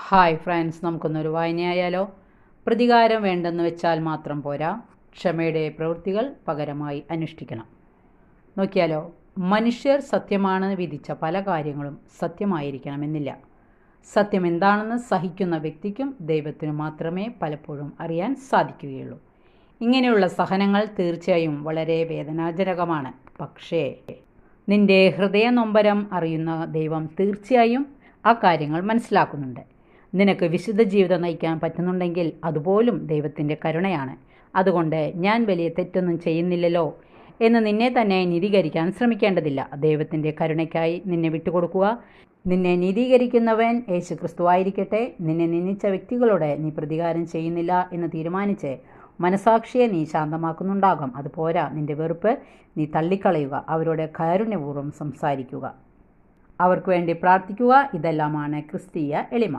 Hi friends, നമുക്കൊന്നൊരു വായനയായാലോ? പ്രതികാരം വേണ്ടെന്ന് വെച്ചാൽ മാത്രം പോരാ, ക്ഷമയുടെ പ്രവൃത്തികൾ പകരമായി അനുഷ്ഠിക്കണം. നോക്കിയാലോ, മനുഷ്യർ സത്യമാണ് വിധിച്ച പല കാര്യങ്ങളും സത്യമായിരിക്കണമെന്നില്ല. സത്യം എന്താണെന്ന് സഹിക്കുന്ന വ്യക്തിക്കും ദൈവത്തിനു മാത്രമേ പലപ്പോഴും അറിയാൻ സാധിക്കുകയുള്ളൂ. ഇങ്ങനെയുള്ള സഹനങ്ങൾ തീർച്ചയായും വളരെ വേദനാജനകമാണ്. പക്ഷേ നിന്റെ ഹൃദയനൊമ്പരം അറിയുന്ന ദൈവം തീർച്ചയായും ആ കാര്യങ്ങൾ മനസ്സിലാക്കുന്നുണ്ട്. നിനക്ക് വിശുദ്ധ ജീവിതം നയിക്കാൻ പറ്റുന്നുണ്ടെങ്കിൽ അതുപോലും ദൈവത്തിൻ്റെ കരുണയാണ്. അതുകൊണ്ട് ഞാൻ വലിയ തെറ്റൊന്നും ചെയ്യുന്നില്ലല്ലോ എന്ന് നിന്നെ തന്നെ നീതീകരിക്കാൻ ശ്രമിക്കേണ്ടതില്ല. ദൈവത്തിൻ്റെ കരുണയ്ക്കായി നിന്നെ വിട്ടുകൊടുക്കുക. നിന്നെ നീതീകരിക്കുന്നവൻ യേശു ക്രിസ്തുവായിരിക്കട്ടെ. നിന്നെ നിന്ദിച്ച വ്യക്തികളോട് നീ പ്രതികാരം ചെയ്യുന്നില്ല എന്ന് തീരുമാനിച്ച് മനസാക്ഷിയെ നീ ശാന്തമാക്കുന്നുണ്ടാകും. അതുപോരാ, നിന്റെ വെറുപ്പ് നീ തള്ളിക്കളയുക. അവരോട് കാരുണ്യപൂർവ്വം സംസാരിക്കുക. അവർക്ക് വേണ്ടി പ്രാർത്ഥിക്കുക. ഇതെല്ലാമാണ് ക്രിസ്തീയ എളിമ.